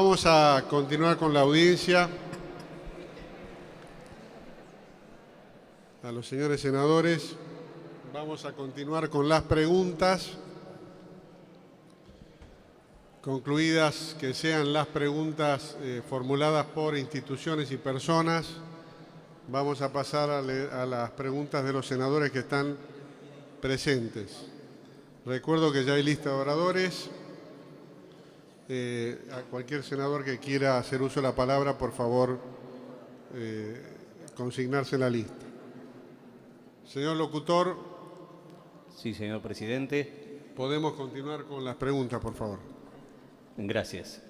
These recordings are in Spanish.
vamos a continuar con la audiencia. A los señores senadores, vamos a continuar con las preguntas. Concluidas que sean las preguntas formuladas por instituciones y personas, vamos a pasar a las preguntas de los senadores que están presentes. Recuerdo que ya hay lista de oradores. A cualquier senador que quiera hacer uso de la palabra, por favor, consignarse en la lista. Señor locutor. Sí, señor presidente. Podemos continuar con las preguntas, por favor. Gracias.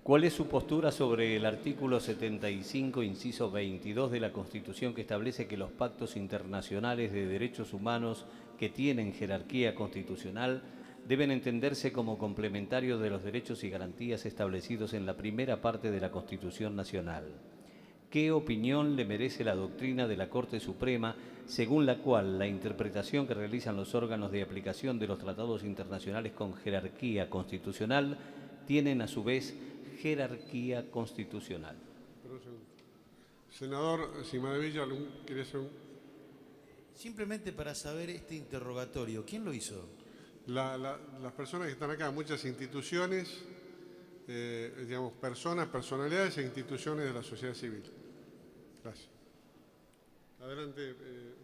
¿Cuál es su postura sobre el artículo 75, inciso 22 de la Constitución, que establece que los pactos internacionales de derechos humanos que tienen jerarquía constitucional deben entenderse como complementarios de los derechos y garantías establecidos en la primera parte de la Constitución Nacional? ¿Qué opinión le merece la doctrina de la Corte Suprema, según la cual la interpretación que realizan los órganos de aplicación de los tratados internacionales con jerarquía constitucional tienen a su vez jerarquía constitucional? Senador Cimadevilla, ¿quiere hacer un...? Simplemente para saber este interrogatorio, ¿quién lo hizo? Las personas que están acá, muchas instituciones, digamos, personalidades e instituciones de la sociedad civil. Gracias. Adelante,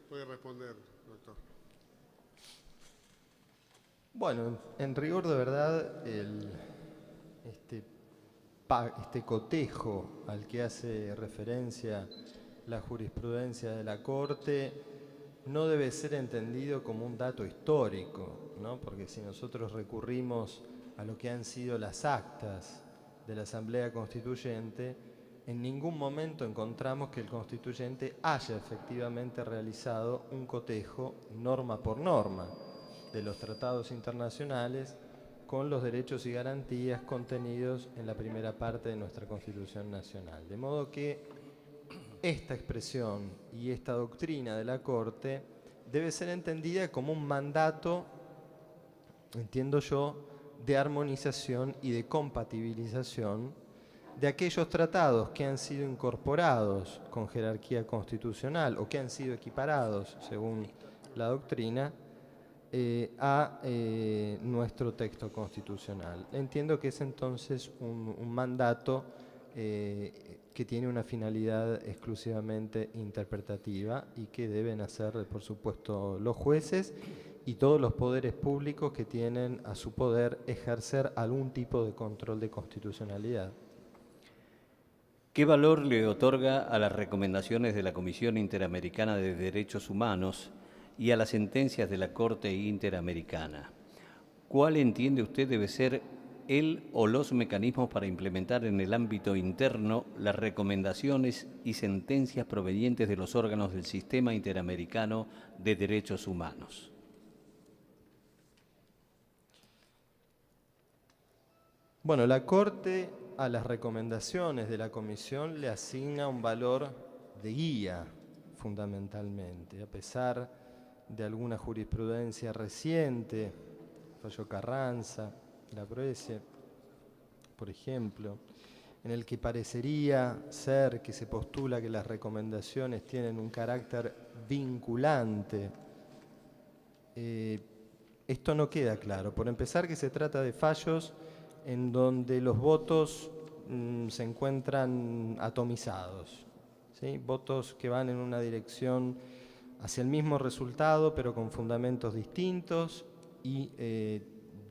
puede responder, doctor. Bueno, en rigor de verdad, este cotejo al que hace referencia la jurisprudencia de la Corte no debe ser entendido como un dato histórico, ¿no? Porque si nosotros recurrimos a lo que han sido las actas de la Asamblea Constituyente, en ningún momento encontramos que el constituyente haya efectivamente realizado un cotejo norma por norma de los tratados internacionales con los derechos y garantías contenidos en la primera parte de nuestra Constitución Nacional. De modo que esta expresión y esta doctrina de la Corte debe ser entendida como un mandato, entiendo yo, de armonización y de compatibilización de aquellos tratados que han sido incorporados con jerarquía constitucional o que han sido equiparados, según la doctrina, a nuestro texto constitucional. Entiendo que es entonces un mandato que tiene una finalidad exclusivamente interpretativa y que deben hacer, por supuesto, los jueces y todos los poderes públicos que tienen a su poder ejercer algún tipo de control de constitucionalidad. ¿Qué valor le otorga a las recomendaciones de la Comisión Interamericana de Derechos Humanos y a las sentencias de la Corte Interamericana? ¿Cuál entiende usted debe ser el o los mecanismos para implementar en el ámbito interno las recomendaciones y sentencias provenientes de los órganos del Sistema Interamericano de Derechos Humanos? Bueno, la Corte a las recomendaciones de la Comisión le asigna un valor de guía, fundamentalmente, a pesar de alguna jurisprudencia reciente, fallo Carranza, la Proese, por ejemplo, en el que parecería ser que se postula que las recomendaciones tienen un carácter vinculante. Esto no queda claro. Por empezar, que se trata de fallos en donde los votos se encuentran atomizados, ¿sí? Votos que van en una dirección hacia el mismo resultado, pero con fundamentos distintos y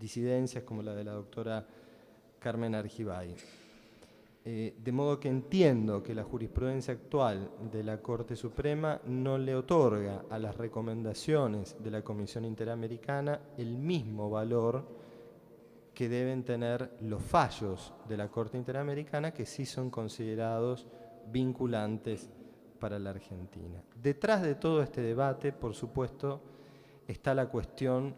disidencias como la de la doctora Carmen Argibay. De modo que entiendo que la jurisprudencia actual de la Corte Suprema no le otorga a las recomendaciones de la Comisión Interamericana el mismo valor que deben tener los fallos de la Corte Interamericana, que sí son considerados vinculantes para la Argentina. Detrás de todo este debate, por supuesto, está la cuestión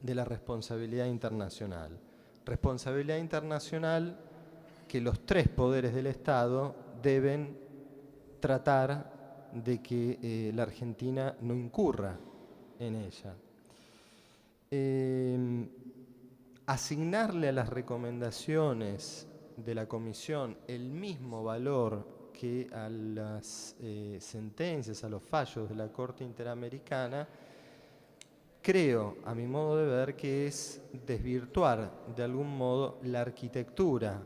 de la responsabilidad internacional. Responsabilidad internacional que los tres poderes del Estado deben tratar de que la Argentina no incurra en ella. Asignarle a las recomendaciones de la Comisión el mismo valor que a las sentencias, a los fallos de la Corte Interamericana, creo, a mi modo de ver, que es desvirtuar de algún modo la arquitectura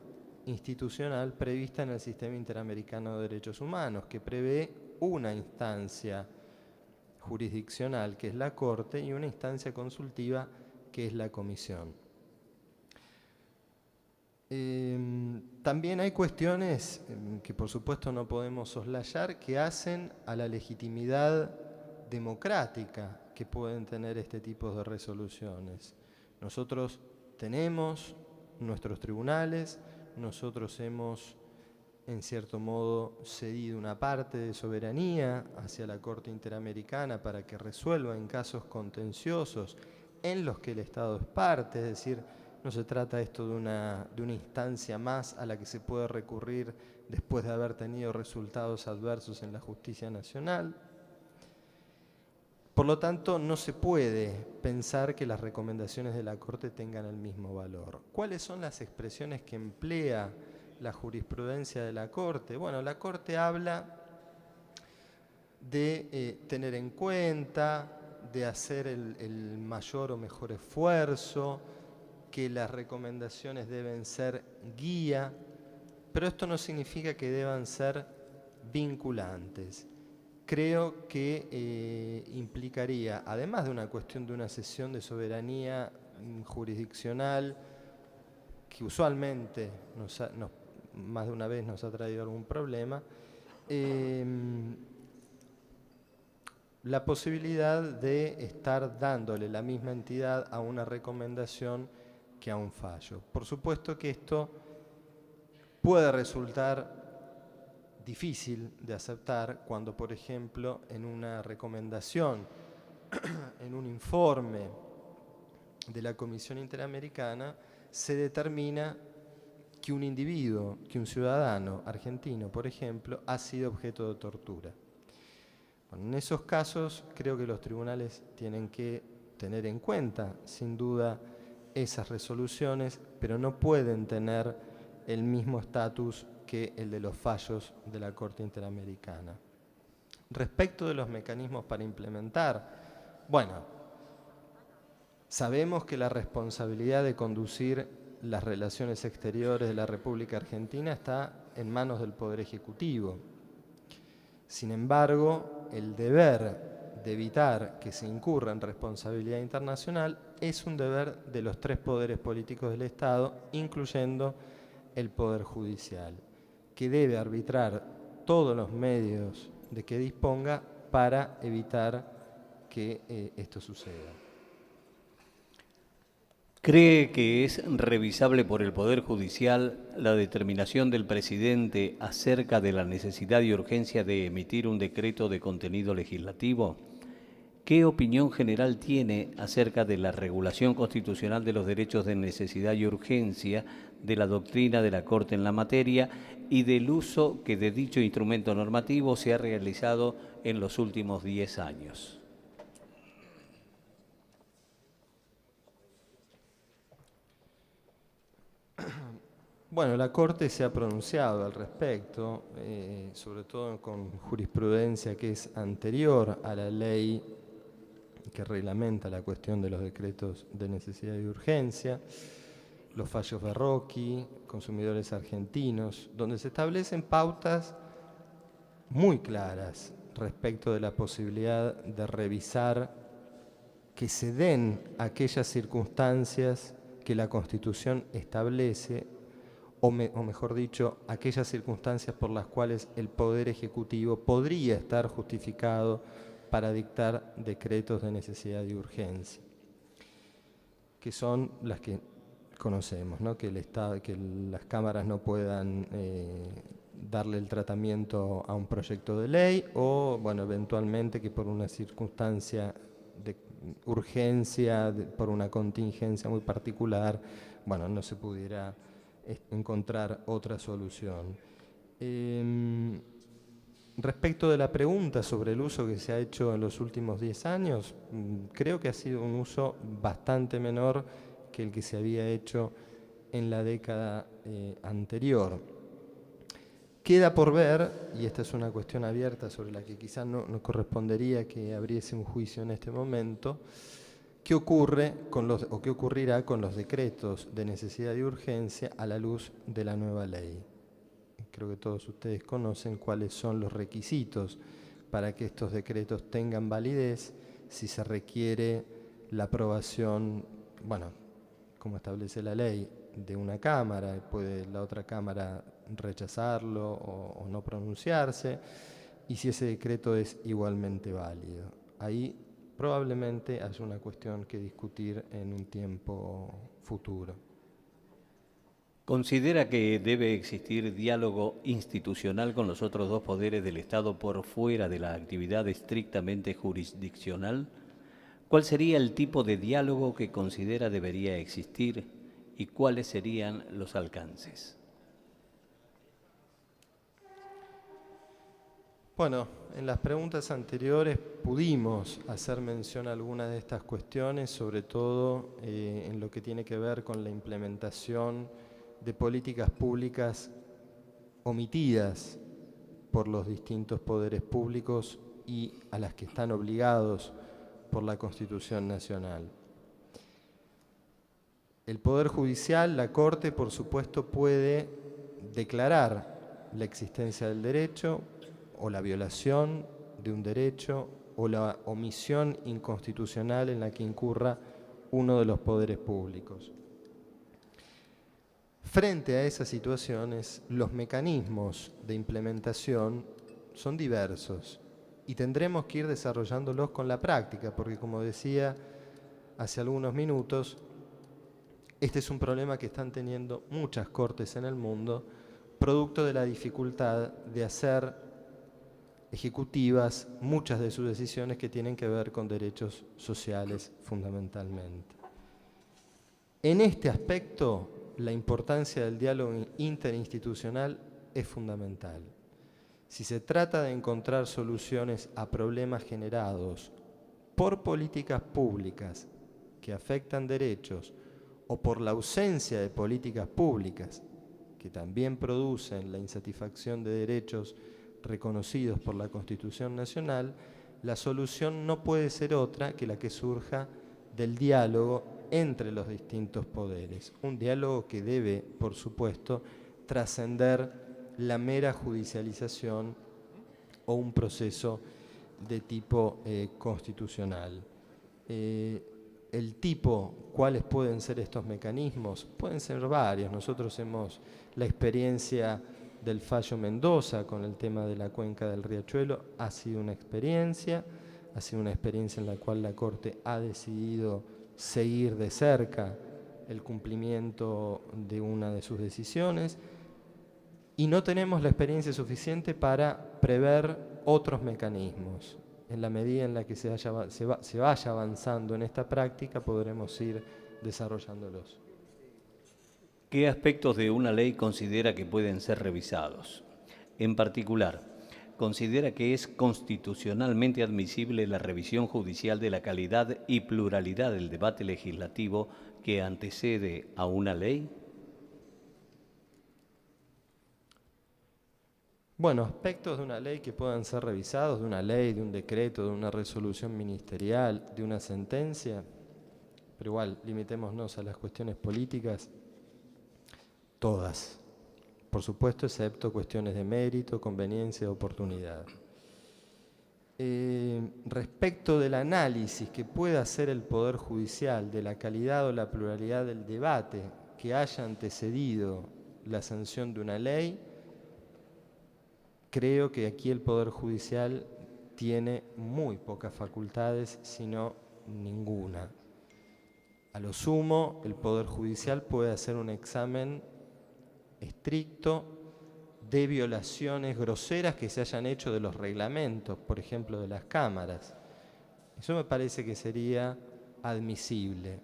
institucional prevista en el Sistema Interamericano de Derechos Humanos, que prevé una instancia jurisdiccional, que es la Corte, y una instancia consultiva, que es la Comisión. También hay cuestiones que por supuesto no podemos soslayar, que hacen a la legitimidad democrática que pueden tener este tipo de resoluciones. Nosotros tenemos nuestros tribunales, nosotros hemos en cierto modo cedido una parte de soberanía hacia la Corte Interamericana para que resuelva en casos contenciosos en los que el Estado es parte, es decir, no se trata esto de una instancia más a la que se puede recurrir después de haber tenido resultados adversos en la justicia nacional. Por lo tanto, no se puede pensar que las recomendaciones de la Corte tengan el mismo valor. ¿Cuáles son las expresiones que emplea la jurisprudencia de la Corte? Bueno, la Corte habla de tener en cuenta, de hacer el mayor o mejor esfuerzo, que las recomendaciones deben ser guía, pero esto no significa que deban ser vinculantes. Creo que implicaría, además de una cuestión de una cesión de soberanía jurisdiccional, que usualmente más de una vez nos ha traído algún problema, la posibilidad de estar dándole la misma entidad a una recomendación que a un fallo. Por supuesto que esto puede resultar difícil de aceptar cuando, por ejemplo, en una recomendación, en un informe de la Comisión Interamericana, se determina que un individuo, que un ciudadano argentino, por ejemplo, ha sido objeto de tortura. Bueno, en esos casos creo que los tribunales tienen que tener en cuenta, sin duda, esas resoluciones, pero no pueden tener el mismo estatus que el de los fallos de la Corte Interamericana. Respecto de los mecanismos para implementar, bueno, sabemos que la responsabilidad de conducir las relaciones exteriores de la República Argentina está en manos del Poder Ejecutivo. Sin embargo, el deber de evitar que se incurra en responsabilidad internacional es un deber de los tres poderes políticos del Estado, incluyendo el Poder Judicial, que debe arbitrar todos los medios de que disponga para evitar que esto suceda. ¿Cree que es revisable por el Poder Judicial la determinación del presidente acerca de la necesidad y urgencia de emitir un decreto de contenido legislativo? ¿Qué opinión general tiene acerca de la regulación constitucional de los derechos de necesidad y urgencia, de la doctrina de la Corte en la materia y del uso que de dicho instrumento normativo se ha realizado en los últimos 10 años? Bueno, la Corte se ha pronunciado al respecto, sobre todo con jurisprudencia que es anterior a la ley que reglamenta la cuestión de los decretos de necesidad y urgencia, los fallos Berroqui, consumidores argentinos, donde se establecen pautas muy claras respecto de la posibilidad de revisar que se den aquellas circunstancias que la Constitución establece, o mejor dicho, aquellas circunstancias por las cuales el Poder Ejecutivo podría estar justificado para dictar decretos de necesidad y urgencia, que son las que conocemos, ¿no? Que las cámaras no puedan darle el tratamiento a un proyecto de ley o, bueno, eventualmente que por una circunstancia de urgencia, por una contingencia muy particular, bueno, no se pudiera encontrar otra solución. Respecto de la pregunta sobre el uso que se ha hecho en los últimos 10 años, creo que ha sido un uso bastante menor que el que se había hecho en la década anterior. Queda por ver, y esta es una cuestión abierta sobre la que quizás no correspondería que abriese un juicio en este momento, qué ocurre o qué ocurrirá con los decretos de necesidad y urgencia a la luz de la nueva ley. Creo que todos ustedes conocen cuáles son los requisitos para que estos decretos tengan validez, si se requiere la aprobación, bueno, como establece la ley, de una Cámara, puede la otra Cámara rechazarlo o no pronunciarse, y si ese decreto es igualmente válido. Ahí probablemente haya una cuestión que discutir en un tiempo futuro. ¿Considera que debe existir diálogo institucional con los otros dos poderes del Estado por fuera de la actividad estrictamente jurisdiccional? ¿Cuál sería el tipo de diálogo que considera debería existir y cuáles serían los alcances? Bueno, en las preguntas anteriores pudimos hacer mención a algunas de estas cuestiones, sobre todo en lo que tiene que ver con la implementación de políticas públicas omitidas por los distintos poderes públicos y a las que están obligados por la Constitución Nacional. El Poder Judicial, la Corte, por supuesto, puede declarar la existencia del derecho o la violación de un derecho o la omisión inconstitucional en la que incurra uno de los poderes públicos. Frente a esas situaciones, los mecanismos de implementación son diversos y tendremos que ir desarrollándolos con la práctica, porque como decía hace algunos minutos, este es un problema que están teniendo muchas cortes en el mundo, producto de la dificultad de hacer ejecutivas muchas de sus decisiones que tienen que ver con derechos sociales fundamentalmente. En este aspecto, la importancia del diálogo interinstitucional es fundamental. Si se trata de encontrar soluciones a problemas generados por políticas públicas que afectan derechos o por la ausencia de políticas públicas que también producen la insatisfacción de derechos reconocidos por la Constitución Nacional, la solución no puede ser otra que la que surja del diálogo entre los distintos poderes. Un diálogo que debe, por supuesto, trascender la mera judicialización o un proceso de tipo constitucional. El tipo, ¿cuáles pueden ser estos mecanismos? Pueden ser varios. Nosotros hemos la experiencia del fallo Mendoza con el tema de la cuenca del Riachuelo, ha sido una experiencia en la cual la Corte ha decidido seguir de cerca el cumplimiento de una de sus decisiones y no tenemos la experiencia suficiente para prever otros mecanismos. En la medida en la que se vaya avanzando en esta práctica, podremos ir desarrollándolos. ¿Qué aspectos de una ley considera que pueden ser revisados? En particular, ¿considera que es constitucionalmente admisible la revisión judicial de la calidad y pluralidad del debate legislativo que antecede a una ley? Bueno, aspectos de una ley que puedan ser revisados, de una ley, de un decreto, de una resolución ministerial, de una sentencia, pero igual, limitémonos a las cuestiones políticas. Todas, por supuesto, excepto cuestiones de mérito, conveniencia, oportunidad. Respecto del análisis que pueda hacer el Poder Judicial de la calidad o la pluralidad del debate que haya antecedido la sanción de una ley, creo que aquí el Poder Judicial tiene muy pocas facultades, si no ninguna. A lo sumo, el Poder Judicial puede hacer un examen estricto de violaciones groseras que se hayan hecho de los reglamentos, por ejemplo, de las cámaras. Eso me parece que sería admisible.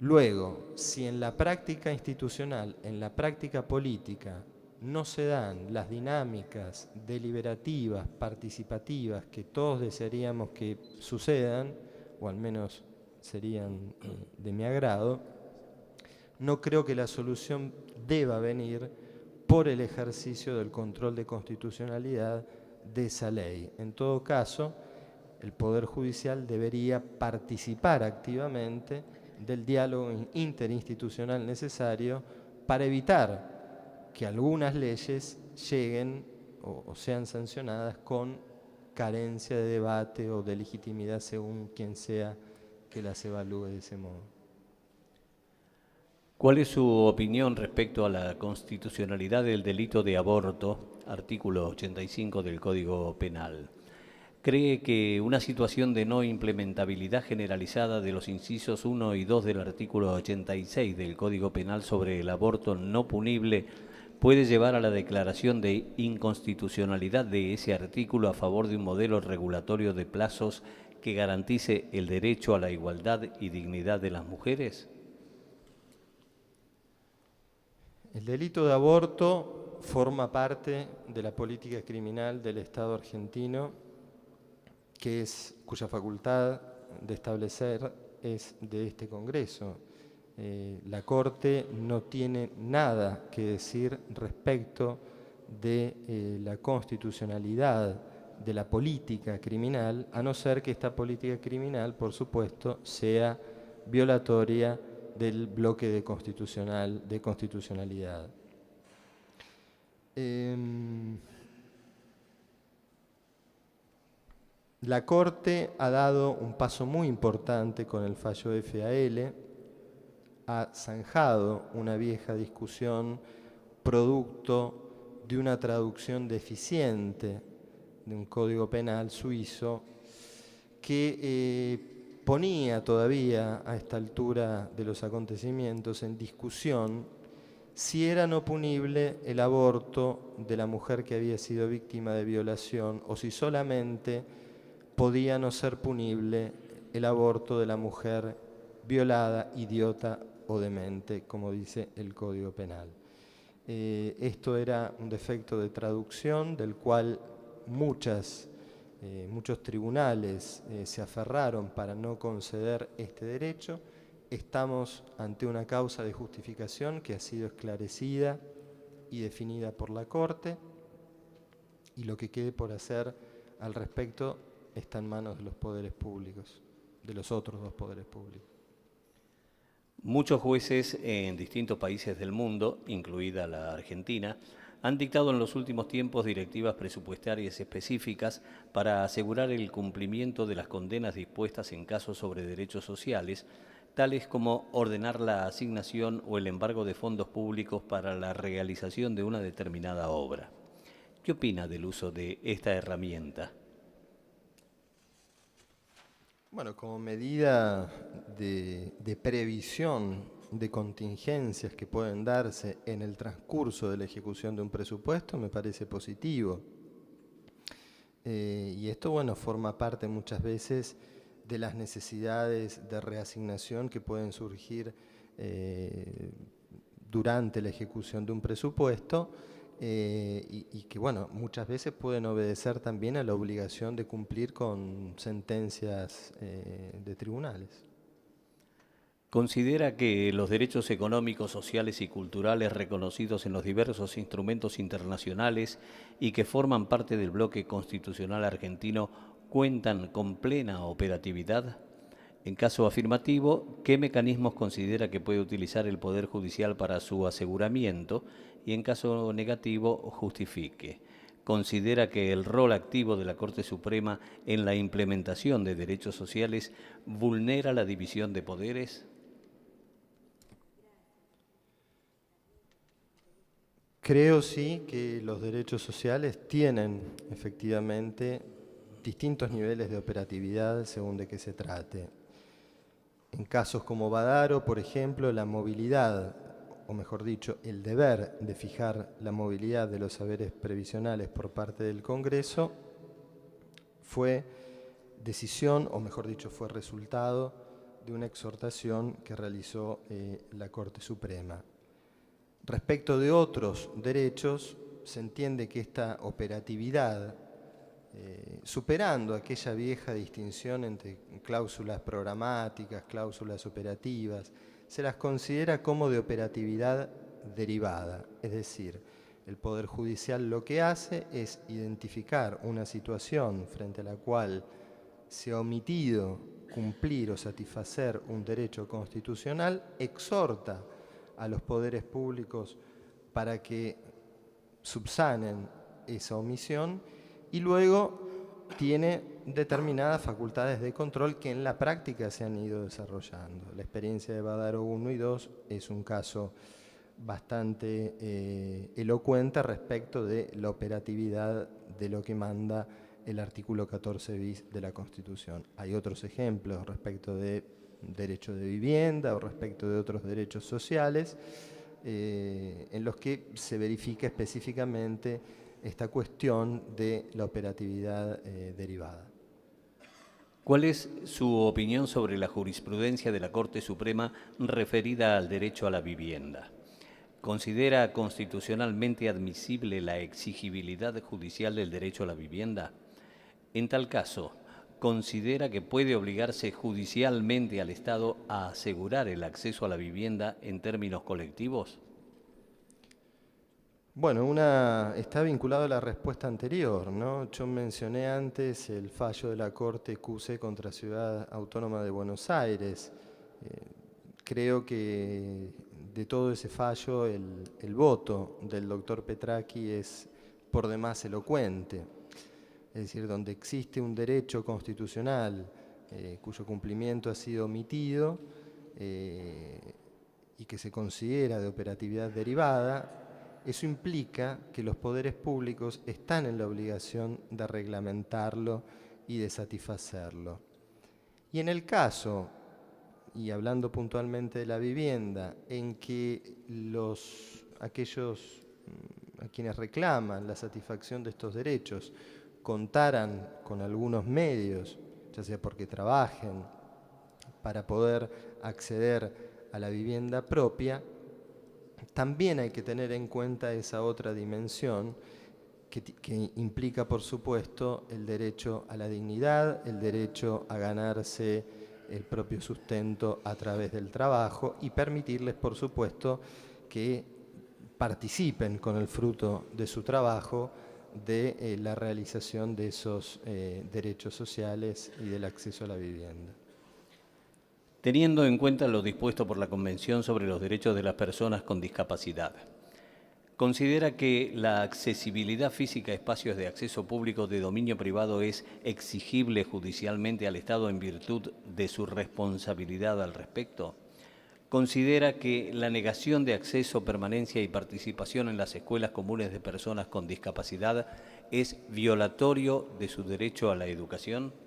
Luego, si en la práctica institucional, en la práctica política, no se dan las dinámicas deliberativas, participativas que todos desearíamos que sucedan, o al menos serían de mi agrado, no creo que la solución deba venir por el ejercicio del control de constitucionalidad de esa ley. En todo caso, el Poder Judicial debería participar activamente del diálogo interinstitucional necesario para evitar que algunas leyes lleguen o sean sancionadas con carencia de debate o de legitimidad según quien sea que las evalúe de ese modo. ¿Cuál es su opinión respecto a la constitucionalidad del delito de aborto, artículo 85 del Código Penal? ¿Cree que una situación de no implementabilidad generalizada de los incisos 1 y 2 del artículo 86 del Código Penal sobre el aborto no punible puede llevar a la declaración de inconstitucionalidad de ese artículo a favor de un modelo regulatorio de plazos que garantice el derecho a la igualdad y dignidad de las mujeres? El delito de aborto forma parte de la política criminal del Estado argentino, cuya facultad de establecer es de este Congreso. La Corte no tiene nada que decir respecto de la constitucionalidad de la política criminal, a no ser que esta política criminal, por supuesto, sea violatoria del bloque de constitucionalidad. La Corte ha dado un paso muy importante con el fallo de FAL, ha zanjado una vieja discusión producto de una traducción deficiente de un código penal suizo que ponía todavía a esta altura de los acontecimientos en discusión si era no punible el aborto de la mujer que había sido víctima de violación o si solamente podía no ser punible el aborto de la mujer violada, idiota o demente, como dice el Código Penal. Esto era un defecto de traducción del cual muchos tribunales se aferraron para no conceder este derecho. Estamos ante una causa de justificación que ha sido esclarecida y definida por la Corte, y lo que quede por hacer al respecto está en manos de los poderes públicos, de los otros dos poderes públicos. Muchos jueces en distintos países del mundo, incluida la Argentina, han dictado en los últimos tiempos directivas presupuestarias específicas para asegurar el cumplimiento de las condenas dispuestas en casos sobre derechos sociales, tales como ordenar la asignación o el embargo de fondos públicos para la realización de una determinada obra. ¿Qué opina del uso de esta herramienta? Bueno, como medida de previsión de contingencias que pueden darse en el transcurso de la ejecución de un presupuesto, me parece positivo. Y esto, bueno, forma parte muchas veces de las necesidades de reasignación que pueden surgir durante la ejecución de un presupuesto, y que, bueno, muchas veces pueden obedecer también a la obligación de cumplir con sentencias de tribunales. ¿Considera que los derechos económicos, sociales y culturales reconocidos en los diversos instrumentos internacionales y que forman parte del bloque constitucional argentino cuentan con plena operatividad? En caso afirmativo, ¿qué mecanismos considera que puede utilizar el Poder Judicial para su aseguramiento? Y en caso negativo, justifique. ¿Considera que el rol activo de la Corte Suprema en la implementación de derechos sociales vulnera la división de poderes? Creo sí que los derechos sociales tienen efectivamente distintos niveles de operatividad según de qué se trate. En casos como Badaro, por ejemplo, la movilidad, o mejor dicho, el deber de fijar la movilidad de los saberes previsionales por parte del Congreso fue decisión, o mejor dicho, fue resultado de una exhortación que realizó la Corte Suprema. Respecto de otros derechos, se entiende que esta operatividad, superando aquella vieja distinción entre cláusulas programáticas, cláusulas operativas, se las considera como de operatividad derivada, es decir, el Poder Judicial lo que hace es identificar una situación frente a la cual se ha omitido cumplir o satisfacer un derecho constitucional, exhorta a los poderes públicos para que subsanen esa omisión y luego tiene determinadas facultades de control que en la práctica se han ido desarrollando. La experiencia de Badaro 1 y 2 es un caso bastante elocuente respecto de la operatividad de lo que manda el artículo 14 bis de la Constitución. Hay otros ejemplos respecto de derecho de vivienda o respecto de otros derechos sociales en los que se verifica específicamente esta cuestión de la operatividad derivada. ¿Cuál es su opinión sobre la jurisprudencia de la Corte Suprema referida al derecho a la vivienda? ¿Considera constitucionalmente admisible la exigibilidad judicial del derecho a la vivienda? En tal caso, ¿considera que puede obligarse judicialmente al Estado a asegurar el acceso a la vivienda en términos colectivos? Bueno, está vinculado a la respuesta anterior, ¿no? Yo mencioné antes el fallo de la Corte QC contra Ciudad Autónoma de Buenos Aires. Creo que de todo ese fallo el voto del doctor Petracchi es por demás elocuente. Es decir, donde existe un derecho constitucional cuyo cumplimiento ha sido omitido y que se considera de operatividad derivada, eso implica que los poderes públicos están en la obligación de reglamentarlo y de satisfacerlo. Y en el caso, y hablando puntualmente de la vivienda, en que aquellos a quienes reclaman la satisfacción de estos derechos contaran con algunos medios, ya sea porque trabajen, para poder acceder a la vivienda propia, también hay que tener en cuenta esa otra dimensión que implica, por supuesto, el derecho a la dignidad, el derecho a ganarse el propio sustento a través del trabajo y permitirles, por supuesto, que participen con el fruto de su trabajo de la realización de esos derechos sociales y del acceso a la vivienda. Teniendo en cuenta lo dispuesto por la Convención sobre los Derechos de las Personas con Discapacidad, ¿considera que la accesibilidad física a espacios de acceso público de dominio privado es exigible judicialmente al Estado en virtud de su responsabilidad al respecto? ¿Considera que la negación de acceso, permanencia y participación en las escuelas comunes de personas con discapacidad es violatorio de su derecho a la educación?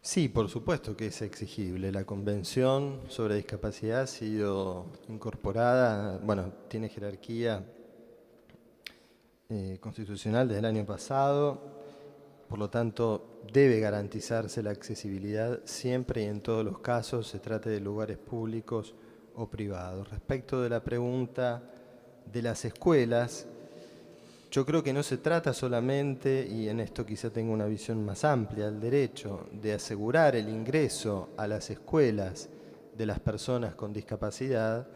Sí, por supuesto que es exigible. La Convención sobre Discapacidad ha sido incorporada, bueno, tiene jerarquía constitucional desde el año pasado, por lo tanto debe garantizarse la accesibilidad siempre y en todos los casos, se trate de lugares públicos o privados. Respecto de la pregunta de las escuelas, yo creo que no se trata solamente, y en esto quizá tengo una visión más amplia del derecho, de asegurar el ingreso a las escuelas de las personas con discapacidad,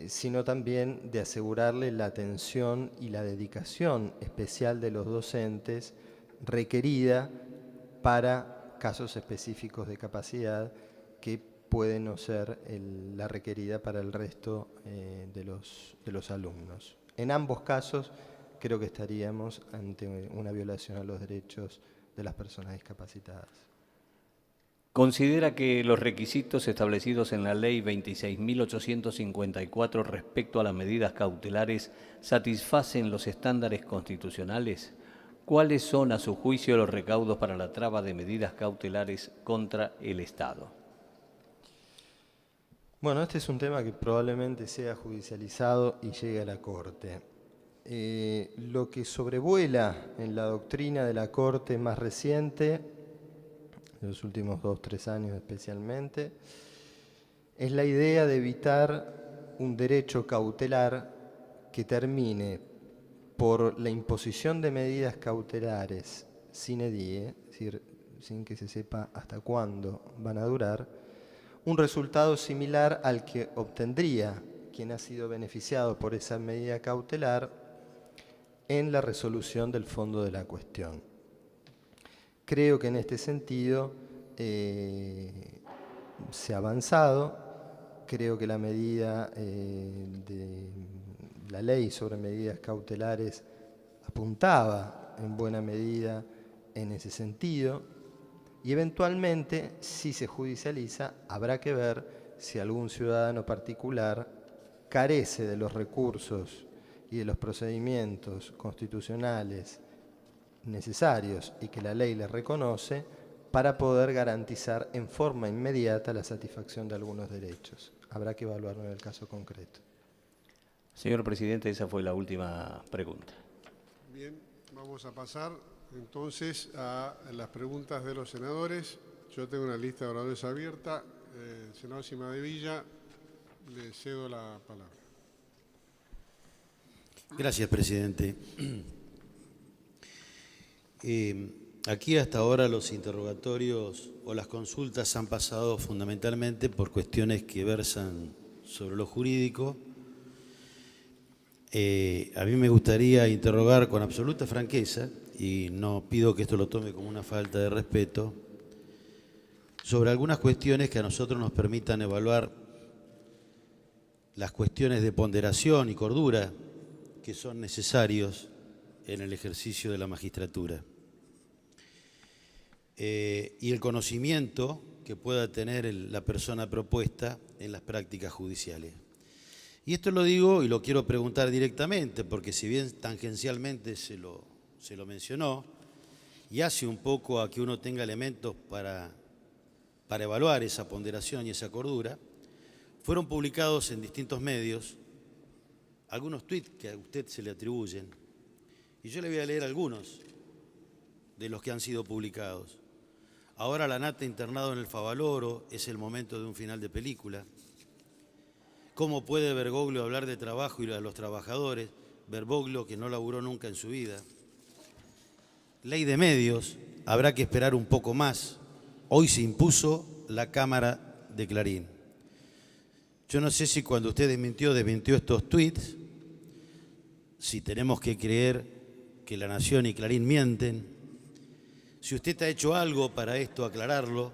sino también de asegurarle la atención y la dedicación especial de los docentes requerida para casos específicos de capacidad que puede no ser la requerida para el resto de los alumnos. En ambos casos, creo que estaríamos ante una violación a los derechos de las personas discapacitadas. ¿Considera que los requisitos establecidos en la Ley 26.854 respecto a las medidas cautelares satisfacen los estándares constitucionales? ¿Cuáles son, a su juicio, los recaudos para la traba de medidas cautelares contra el Estado? Bueno, este es un tema que probablemente sea judicializado y llegue a la Corte. Lo que sobrevuela en la doctrina de la Corte más reciente, en los últimos 2 o 3 años especialmente, es la idea de evitar un derecho cautelar que termine por la imposición de medidas cautelares sine die, es decir, sin que se sepa hasta cuándo van a durar, un resultado similar al que obtendría quien ha sido beneficiado por esa medida cautelar en la resolución del fondo de la cuestión. Creo que en este sentido se ha avanzado. Creo que la medida de la ley sobre medidas cautelares apuntaba en buena medida en ese sentido, y eventualmente, si se judicializa, habrá que ver si algún ciudadano particular carece de los recursos y de los procedimientos constitucionales necesarios y que la ley le reconoce para poder garantizar en forma inmediata la satisfacción de algunos derechos. Habrá que evaluarlo en el caso concreto. Señor presidente, esa fue la última pregunta. Bien, vamos a pasar entonces a las preguntas de los senadores. Yo tengo una lista de oradores abierta. Senador Cimadevilla, le cedo la palabra. Gracias, presidente. Aquí hasta ahora los interrogatorios o las consultas han pasado fundamentalmente por cuestiones que versan sobre lo jurídico. A mí me gustaría interrogar con absoluta franqueza, y no pido que esto lo tome como una falta de respeto, sobre algunas cuestiones que a nosotros nos permitan evaluar las cuestiones de ponderación y cordura que son necesarios en el ejercicio de la magistratura. Y el conocimiento que pueda tener la persona propuesta en las prácticas judiciales. Y esto lo digo y lo quiero preguntar directamente, porque si bien tangencialmente se lo mencionó, y hace un poco a que uno tenga elementos para evaluar esa ponderación y esa cordura, fueron publicados en distintos medios algunos tuits que a usted se le atribuyen, y yo le voy a leer algunos de los que han sido publicados. Ahora la nata internado en el Favaloro, es el momento de un final de película. ¿Cómo puede Bergoglio hablar de trabajo y de los trabajadores? Bergoglio que no laburó nunca en su vida. Ley de medios, habrá que esperar un poco más. Hoy se impuso la Cámara de Clarín. Yo no sé si cuando usted desmintió estos tuits, si tenemos que creer que La Nación y Clarín mienten, si usted ha hecho algo para esto, aclararlo.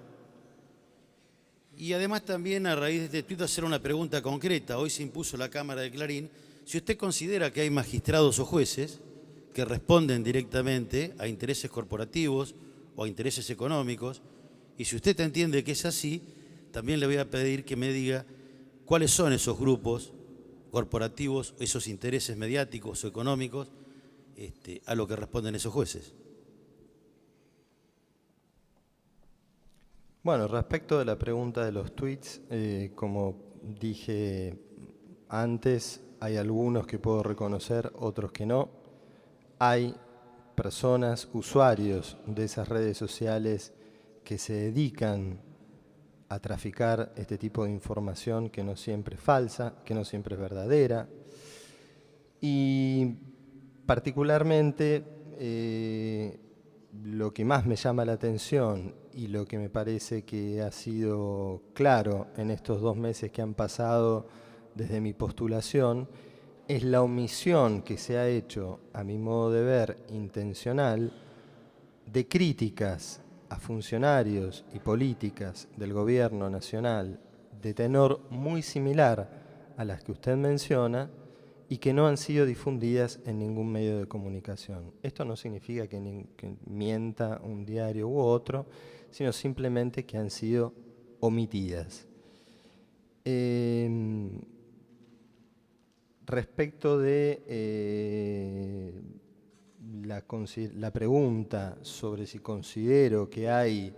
Y además también a raíz de este tuit hacer una pregunta concreta. Hoy se impuso la Cámara de Clarín. Si usted considera que hay magistrados o jueces que responden directamente a intereses corporativos o a intereses económicos, y si usted entiende que es así, también le voy a pedir que me diga cuáles son esos grupos corporativos, esos intereses mediáticos o económicos a lo que responden esos jueces. Bueno, respecto de la pregunta de los tweets, como dije antes, hay algunos que puedo reconocer, otros que no. Hay personas, usuarios de esas redes sociales que se dedican a traficar este tipo de información que no siempre es falsa, que no siempre es verdadera. Y particularmente lo que más me llama la atención y lo que me parece que ha sido claro en estos 2 meses que han pasado desde mi postulación es la omisión que se ha hecho, a mi modo de ver, intencional, de críticas a funcionarios y políticas del gobierno nacional de tenor muy similar a las que usted menciona y que no han sido difundidas en ningún medio de comunicación. Esto no significa que mienta un diario u otro, sino simplemente que han sido omitidas. Respecto de la pregunta sobre si considero que hay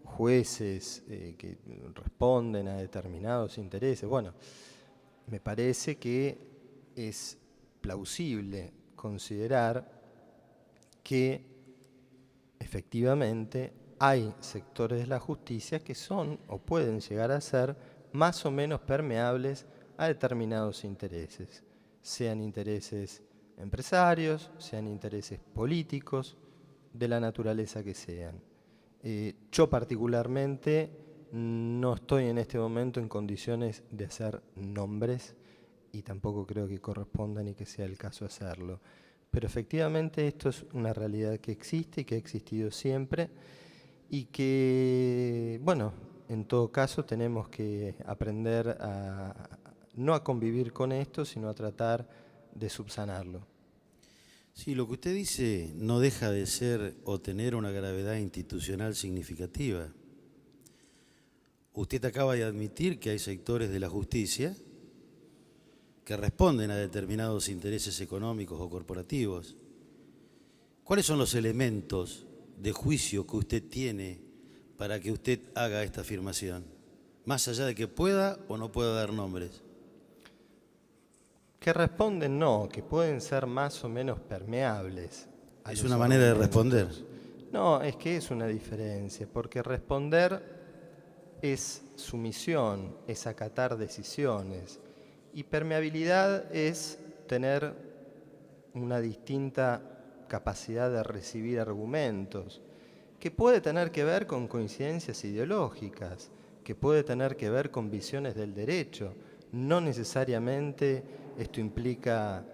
jueces que responden a determinados intereses, bueno, me parece que es plausible considerar que efectivamente hay sectores de la justicia que son o pueden llegar a ser más o menos permeables a determinados intereses, sean intereses empresarios, sean intereses políticos, de la naturaleza que sean. Yo particularmente no estoy en este momento en condiciones de hacer nombres y tampoco creo que corresponda ni que sea el caso hacerlo. Pero efectivamente esto es una realidad que existe y que ha existido siempre y que, bueno, en todo caso tenemos que aprender no a convivir con esto, sino a tratar de subsanarlo. Sí, lo que usted dice no deja de ser o tener una gravedad institucional significativa. Usted acaba de admitir que hay sectores de la justicia que responden a determinados intereses económicos o corporativos. ¿Cuáles son los elementos de juicio que usted tiene para que usted haga esta afirmación? Más allá de que pueda o no pueda dar nombres. Que responden no, que pueden ser más o menos permeables. Es una manera de responder. No, es que es una diferencia, porque responder es sumisión, es acatar decisiones. Y permeabilidad es tener una distinta capacidad de recibir argumentos, que puede tener que ver con coincidencias ideológicas, que puede tener que ver con visiones del derecho. No necesariamente esto implica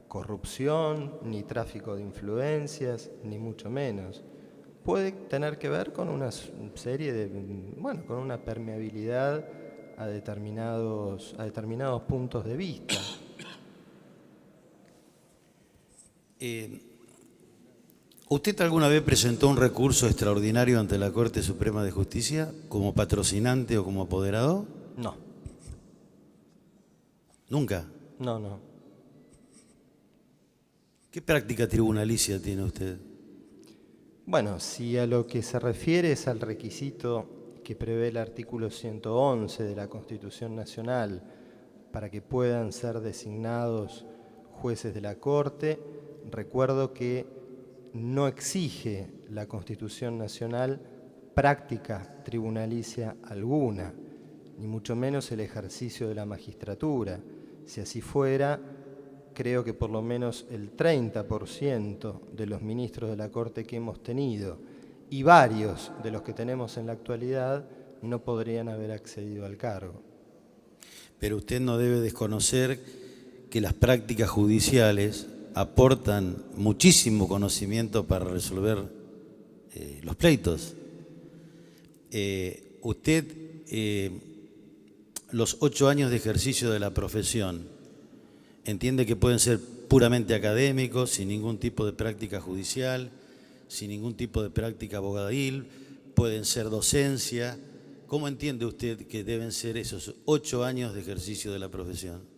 corrupción, ni tráfico de influencias, ni mucho menos. Puede tener que ver con una serie de, bueno, con una permeabilidad a determinados puntos de vista. ¿Usted alguna vez presentó un recurso extraordinario ante la Corte Suprema de Justicia como patrocinante o como apoderado? No. ¿Nunca? No. ¿Qué práctica tribunalicia tiene usted? Bueno, si a lo que se refiere es al requisito que prevé el artículo 111 de la Constitución Nacional para que puedan ser designados jueces de la Corte, recuerdo que no exige la Constitución Nacional práctica tribunalicia alguna, ni mucho menos el ejercicio de la magistratura. Si así fuera, creo que por lo menos el 30% de los ministros de la Corte que hemos tenido y varios de los que tenemos en la actualidad no podrían haber accedido al cargo. Pero usted no debe desconocer que las prácticas judiciales aportan muchísimo conocimiento para resolver los pleitos. Usted, los 8 años de ejercicio de la profesión, entiende que pueden ser puramente académicos, sin ningún tipo de práctica judicial, sin ningún tipo de práctica abogadil, pueden ser docencia. ¿Cómo entiende usted que deben ser esos 8 años de ejercicio de la profesión?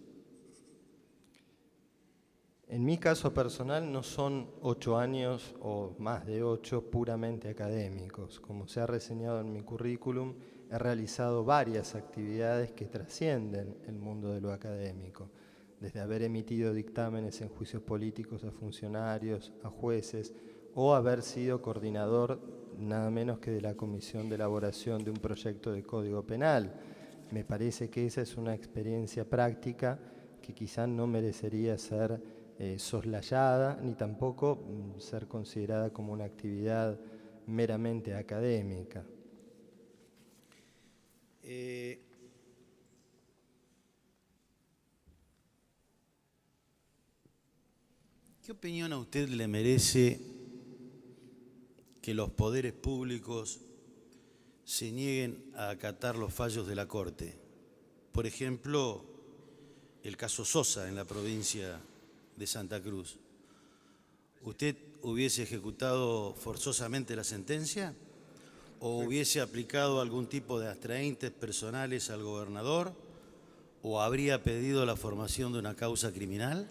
En mi caso personal no son 8 años o más de 8 puramente académicos. Como se ha reseñado en mi currículum, he realizado varias actividades que trascienden el mundo de lo académico, desde haber emitido dictámenes en juicios políticos a funcionarios, a jueces, o haber sido coordinador nada menos que de la comisión de elaboración de un proyecto de Código Penal. Me parece que esa es una experiencia práctica que quizá no merecería ser soslayada, ni tampoco ser considerada como una actividad meramente académica. ¿Qué opinión a usted le merece que los poderes públicos se nieguen a acatar los fallos de la Corte? Por ejemplo, el caso Sosa en la provincia de Santa Cruz. ¿Usted hubiese ejecutado forzosamente la sentencia o hubiese aplicado algún tipo de astraíntes personales al gobernador o habría pedido la formación de una causa criminal?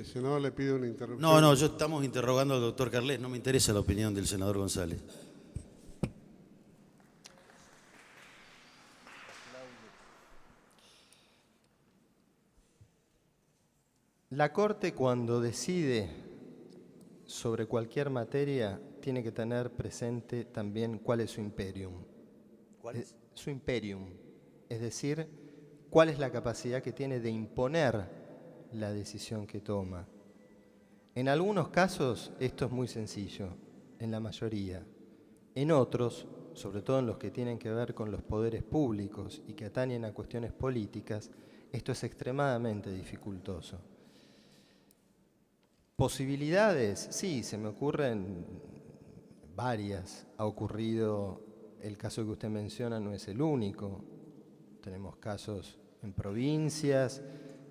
Senador, le pide una interrupción. No, yo estamos interrogando al doctor Carles, no me interesa la opinión del senador González. La Corte, cuando decide sobre cualquier materia, tiene que tener presente también cuál es su imperium. ¿Cuál es? Su imperium, es decir, cuál es la capacidad que tiene de imponer la decisión que toma. En algunos casos esto es muy sencillo, en la mayoría. En otros, sobre todo en los que tienen que ver con los poderes públicos y que atañen a cuestiones políticas, esto es extremadamente dificultoso. Posibilidades, sí, se me ocurren varias. Ha ocurrido, el caso que usted menciona no es el único. Tenemos casos en provincias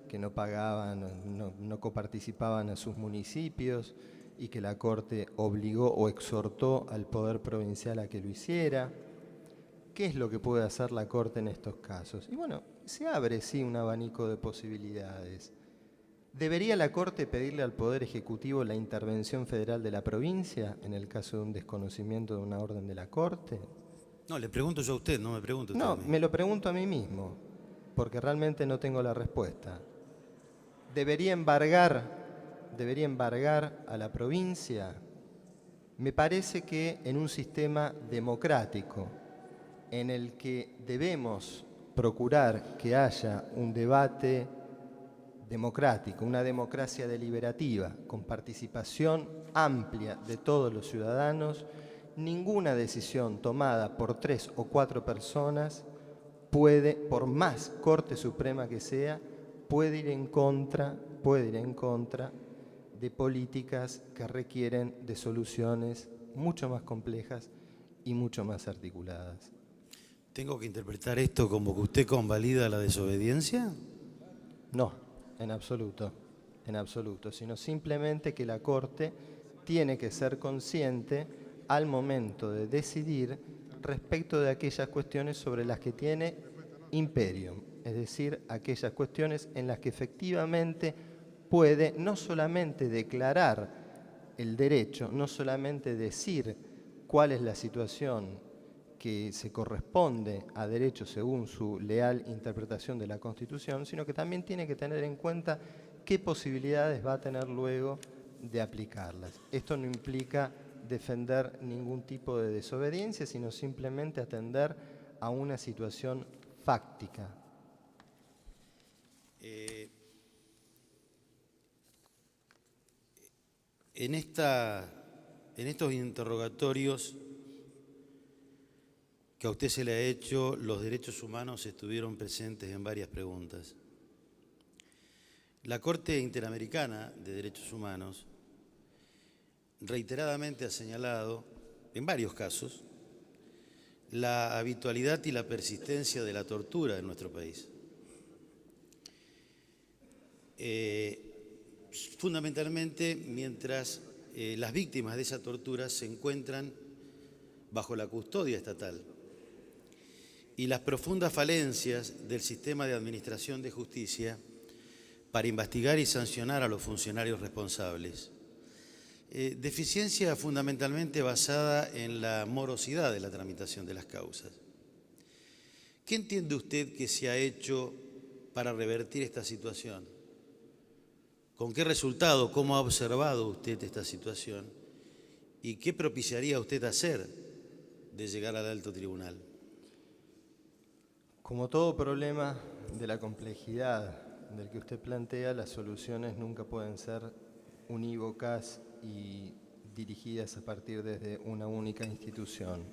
que no pagaban, no coparticipaban a sus municipios y que la Corte obligó o exhortó al Poder Provincial a que lo hiciera. ¿Qué es lo que puede hacer la Corte en estos casos? Y bueno, se abre sí un abanico de posibilidades. ¿Debería la Corte pedirle al Poder Ejecutivo la intervención federal de la provincia en el caso de un desconocimiento de una orden de la Corte? No, le pregunto yo a usted, no me pregunto usted No, a mí. me lo pregunto a mí mismo, porque realmente no tengo la respuesta. ¿Debería embargar a la provincia? Me parece que en un sistema democrático, en el que debemos procurar que haya un debate democrático, una democracia deliberativa, con participación amplia de todos los ciudadanos, ninguna decisión tomada por 3 o 4 personas puede, por más Corte Suprema que sea, puede ir en contra de políticas que requieren de soluciones mucho más complejas y mucho más articuladas. ¿Tengo que interpretar esto como que usted convalida la desobediencia? No, en absoluto, sino simplemente que la Corte tiene que ser consciente al momento de decidir respecto de aquellas cuestiones sobre las que tiene imperium, es decir, aquellas cuestiones en las que efectivamente puede no solamente declarar el derecho, no solamente decir cuál es la situación que se corresponde a derecho según su leal interpretación de la Constitución, sino que también tiene que tener en cuenta qué posibilidades va a tener luego de aplicarlas. Esto no implica defender ningún tipo de desobediencia, sino simplemente atender a una situación fáctica. En estos interrogatorios que a usted se le ha hecho, los derechos humanos estuvieron presentes en varias preguntas. La Corte Interamericana de Derechos Humanos reiteradamente ha señalado, en varios casos, la habitualidad y la persistencia de la tortura en nuestro país. Fundamentalmente mientras las víctimas de esa tortura se encuentran bajo la custodia estatal y las profundas falencias del sistema de administración de justicia para investigar y sancionar a los funcionarios responsables. Deficiencia fundamentalmente basada en la morosidad de la tramitación de las causas. ¿Qué entiende usted que se ha hecho para revertir esta situación? ¿Con qué resultado? ¿Cómo ha observado usted esta situación? ¿Y qué propiciaría usted hacer de llegar al alto tribunal? Como todo problema de la complejidad del que usted plantea, las soluciones nunca pueden ser unívocas y dirigidas a partir desde una única institución.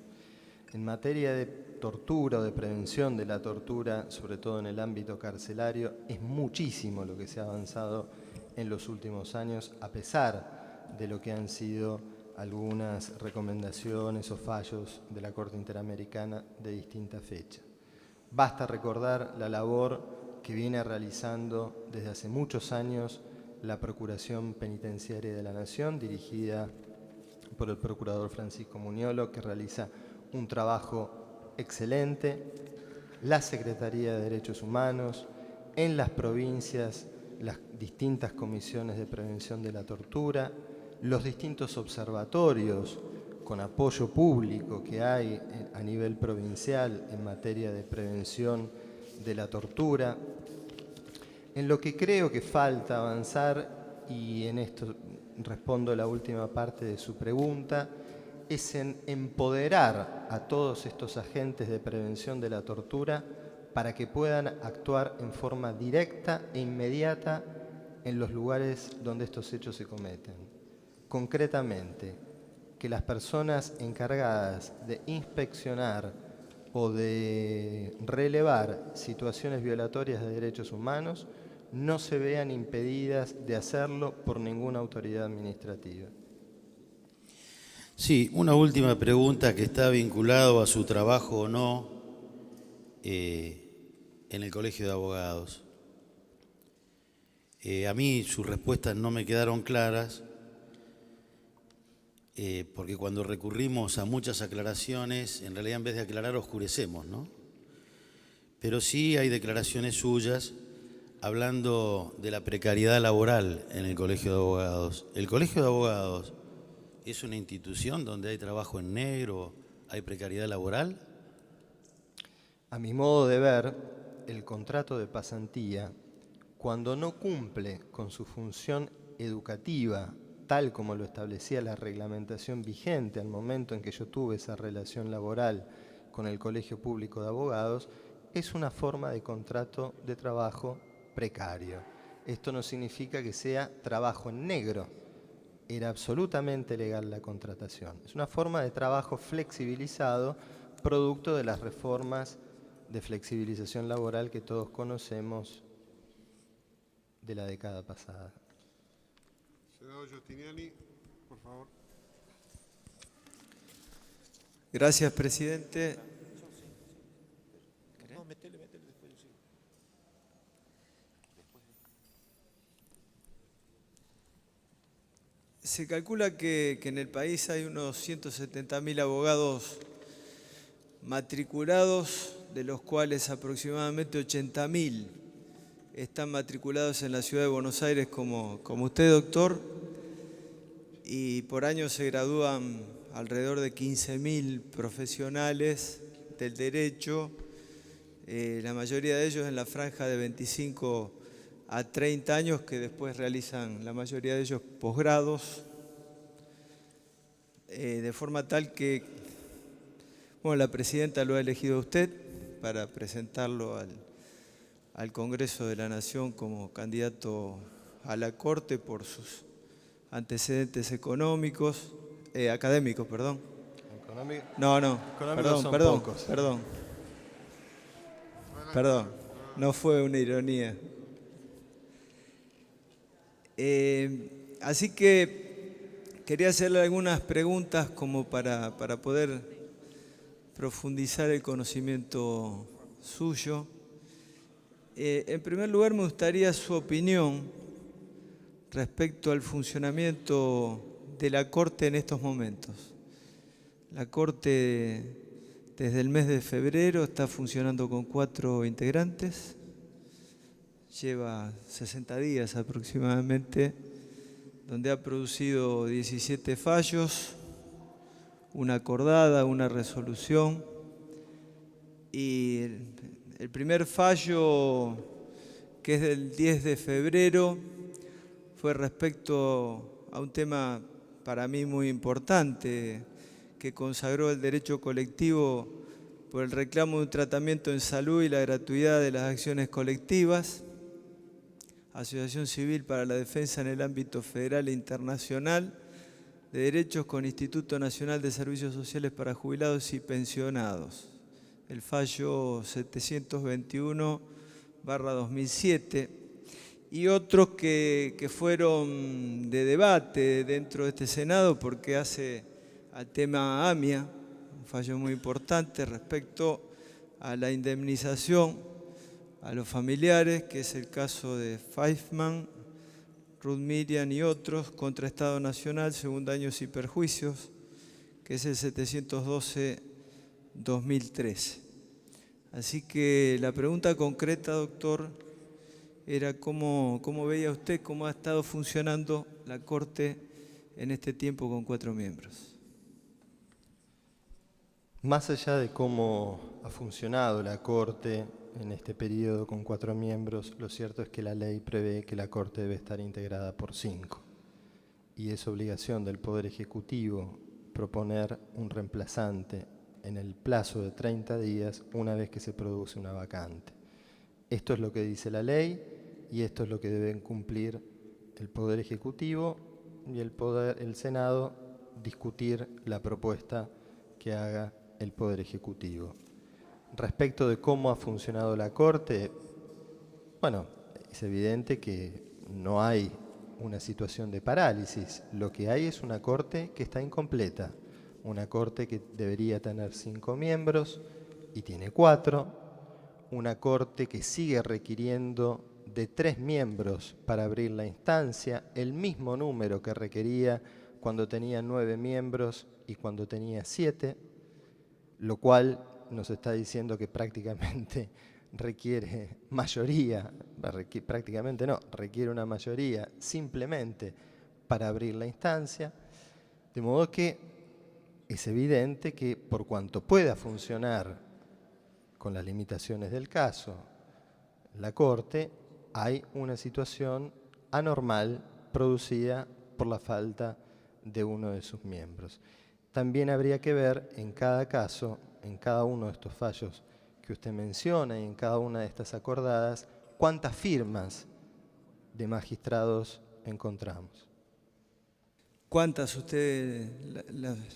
En materia de tortura o de prevención de la tortura, sobre todo en el ámbito carcelario, es muchísimo lo que se ha avanzado en los últimos años, a pesar de lo que han sido algunas recomendaciones o fallos de la Corte Interamericana de distinta fecha. Basta recordar la labor que viene realizando desde hace muchos años la Procuración Penitenciaria de la Nación, dirigida por el procurador Francisco Muñolo, que realiza un trabajo excelente, la Secretaría de Derechos Humanos, en las provincias, las distintas comisiones de prevención de la tortura, los distintos observatorios con apoyo público que hay a nivel provincial en materia de prevención de la tortura. En lo que creo que falta avanzar, y en esto respondo la última parte de su pregunta, es en empoderar a todos estos agentes de prevención de la tortura para que puedan actuar en forma directa e inmediata en los lugares donde estos hechos se cometen. Concretamente, que las personas encargadas de inspeccionar o de relevar situaciones violatorias de derechos humanos no se vean impedidas de hacerlo por ninguna autoridad administrativa. Sí, una última pregunta que está vinculado a su trabajo o no en el Colegio de Abogados. A mí sus respuestas no me quedaron claras porque cuando recurrimos a muchas aclaraciones, en realidad en vez de aclarar oscurecemos, ¿no? Pero sí hay declaraciones suyas hablando de la precariedad laboral en el Colegio de Abogados. ¿El Colegio de Abogados es una institución donde hay trabajo en negro, hay precariedad laboral? A mi modo de ver, el contrato de pasantía, cuando no cumple con su función educativa, tal como lo establecía la reglamentación vigente al momento en que yo tuve esa relación laboral con el Colegio Público de Abogados, es una forma de contrato de trabajo precario. Esto no significa que sea trabajo en negro. Era absolutamente legal la contratación. Es una forma de trabajo flexibilizado, producto de las reformas de flexibilización laboral que todos conocemos de la década pasada. Senador Giustiniani, por favor. Gracias, presidente. Se calcula que en el país hay unos 170.000 abogados matriculados, de los cuales aproximadamente 80.000 están matriculados en la ciudad de Buenos Aires como usted, doctor, y por año se gradúan alrededor de 15.000 profesionales del derecho, la mayoría de ellos en la franja de 25 a 30 años, que después realizan la mayoría de ellos posgrados, de forma tal que, bueno, la presidenta lo ha elegido a usted para presentarlo al Congreso de la Nación como candidato a la Corte por sus antecedentes académicos, perdón. No, perdón, no fue una ironía. Así que quería hacerle algunas preguntas como para poder profundizar el conocimiento suyo. En primer lugar, me gustaría su opinión respecto al funcionamiento de la Corte en estos momentos. La Corte desde el mes de febrero está funcionando con 4 integrantes. Lleva 60 días aproximadamente, donde ha producido 17 fallos, una acordada, una resolución. Y el primer fallo, que es del 10 de febrero, fue respecto a un tema para mí muy importante, que consagró el derecho colectivo por el reclamo de un tratamiento en salud y la gratuidad de las acciones colectivas. Asociación Civil para la Defensa en el ámbito federal e internacional de derechos con Instituto Nacional de Servicios Sociales para Jubilados y Pensionados. El fallo 721/2007 y otros que fueron de debate dentro de este Senado porque hace al tema AMIA, un fallo muy importante respecto a la indemnización a los familiares, que es el caso de Feifman, Ruth Miriam y otros, contra Estado Nacional, según daños y perjuicios, que es el 712/2013. Así que la pregunta concreta, doctor, era cómo veía usted cómo ha estado funcionando la Corte en este tiempo con 4 miembros. Más allá de cómo ha funcionado la Corte en este periodo con 4 miembros, lo cierto es que la ley prevé que la Corte debe estar integrada por 5. Y es obligación del Poder Ejecutivo proponer un reemplazante en el plazo de 30 días una vez que se produce una vacante. Esto es lo que dice la ley y esto es lo que deben cumplir el Poder Ejecutivo y el Senado discutir la propuesta que haga el Poder Ejecutivo. Respecto de cómo ha funcionado la Corte, bueno, es evidente que no hay una situación de parálisis. Lo que hay es una Corte que está incompleta, una Corte que debería tener 5 miembros y tiene 4, una Corte que sigue requiriendo de 3 miembros para abrir la instancia, el mismo número que requería cuando tenía 9 miembros y cuando tenía 7, lo cual nos está diciendo que prácticamente requiere mayoría, prácticamente no, requiere una mayoría simplemente para abrir la instancia, de modo que es evidente que por cuanto pueda funcionar con las limitaciones del caso la Corte, hay una situación anormal producida por la falta de uno de sus miembros. También habría que ver en cada caso, en cada uno de estos fallos que usted menciona y en cada una de estas acordadas, cuántas firmas de magistrados encontramos. ¿Cuántas usted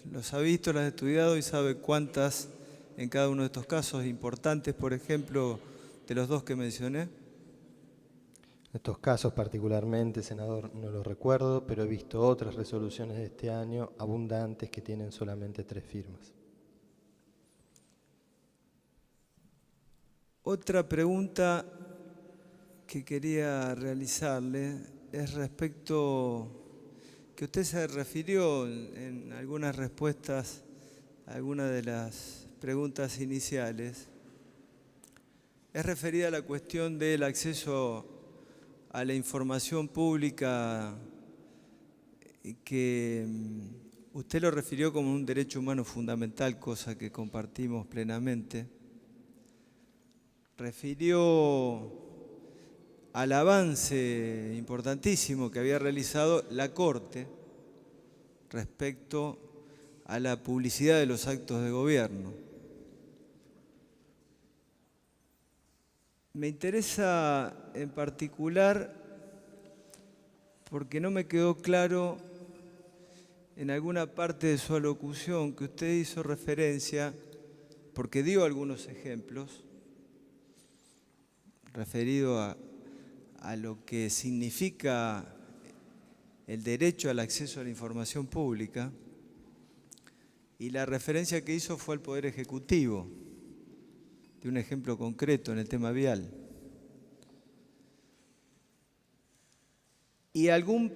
los ha visto, las ha estudiado y sabe cuántas en cada uno de estos casos importantes, por ejemplo, de los 2 que mencioné? Estos casos particularmente, senador, no los recuerdo, pero he visto otras resoluciones de este año abundantes que tienen solamente 3 firmas. Otra pregunta que quería realizarle es respecto que usted se refirió en algunas respuestas a algunas de las preguntas iniciales. Es referida a la cuestión del acceso a la información pública, que usted lo refirió como un derecho humano fundamental, cosa que compartimos plenamente. Refirió al avance importantísimo que había realizado la Corte respecto a la publicidad de los actos de gobierno. Me interesa en particular porque no me quedó claro en alguna parte de su alocución que usted hizo referencia, porque dio algunos ejemplos referido a lo que significa el derecho al acceso a la información pública, y la referencia que hizo fue al Poder Ejecutivo, de un ejemplo concreto en el tema vial. Y algún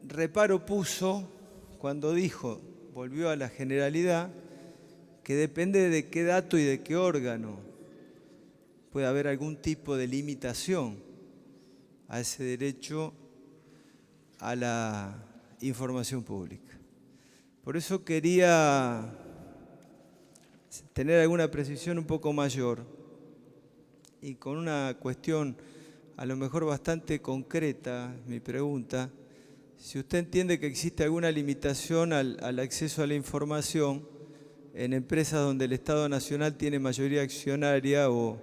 reparo puso cuando dijo, volvió a la generalidad, que depende de qué dato y de qué órgano puede haber algún tipo de limitación a ese derecho a la información pública. Por eso quería tener alguna precisión un poco mayor y con una cuestión a lo mejor bastante concreta, mi pregunta, si usted entiende que existe alguna limitación al acceso a la información en empresas donde el Estado Nacional tiene mayoría accionaria o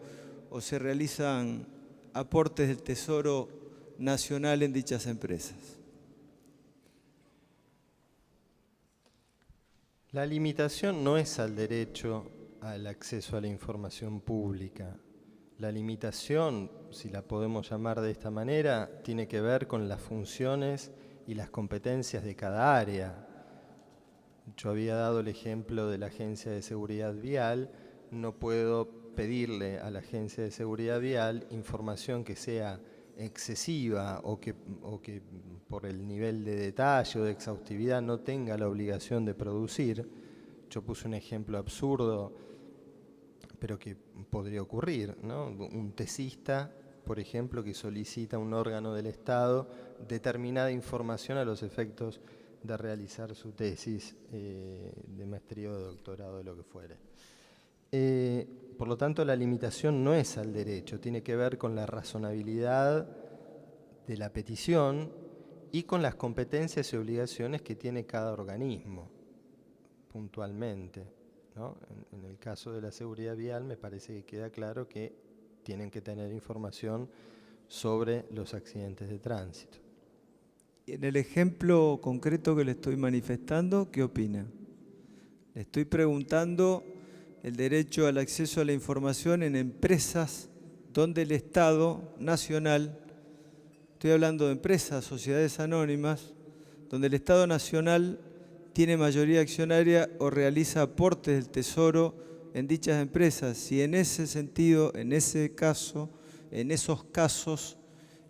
se realizan aportes del Tesoro Nacional en dichas empresas. La limitación no es al derecho al acceso a la información pública. La limitación, si la podemos llamar de esta manera, tiene que ver con las funciones y las competencias de cada área. Yo había dado el ejemplo de la Agencia de Seguridad Vial. No puedo pedirle a la Agencia de Seguridad Vial información que sea excesiva o que por el nivel de detalle o de exhaustividad no tenga la obligación de producir. Yo puse un ejemplo absurdo, pero que podría ocurrir, ¿no? Un tesista, por ejemplo, que solicita a un órgano del Estado determinada información a los efectos de realizar su tesis de maestría o de doctorado, de lo que fuere. Por lo tanto, la limitación no es al derecho, tiene que ver con la razonabilidad de la petición y con las competencias y obligaciones que tiene cada organismo, puntualmente, ¿no? En el caso de la seguridad vial me parece que queda claro que tienen que tener información sobre los accidentes de tránsito. en el ejemplo concreto que le estoy manifestando, ¿qué opina? Le estoy preguntando el derecho al acceso a la información en empresas donde el Estado nacional, estoy hablando de empresas, sociedades anónimas, donde el Estado nacional tiene mayoría accionaria o realiza aportes del Tesoro en dichas empresas. Si en ese sentido, en ese caso, en esos casos,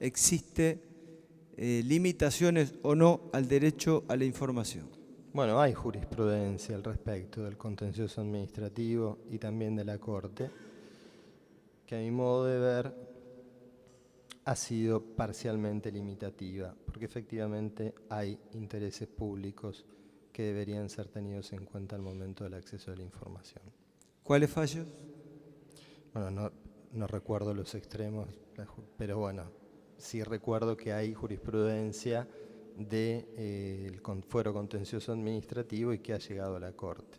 existe limitaciones o no al derecho a la información. Bueno, hay jurisprudencia al respecto del contencioso administrativo y también de la Corte, que a mi modo de ver ha sido parcialmente limitativa, porque efectivamente hay intereses públicos que deberían ser tenidos en cuenta al momento del acceso a la información. ¿Cuáles fallos? Bueno, no recuerdo los extremos, pero bueno, sí recuerdo que hay jurisprudencia del fuero contencioso administrativo y que ha llegado a la Corte.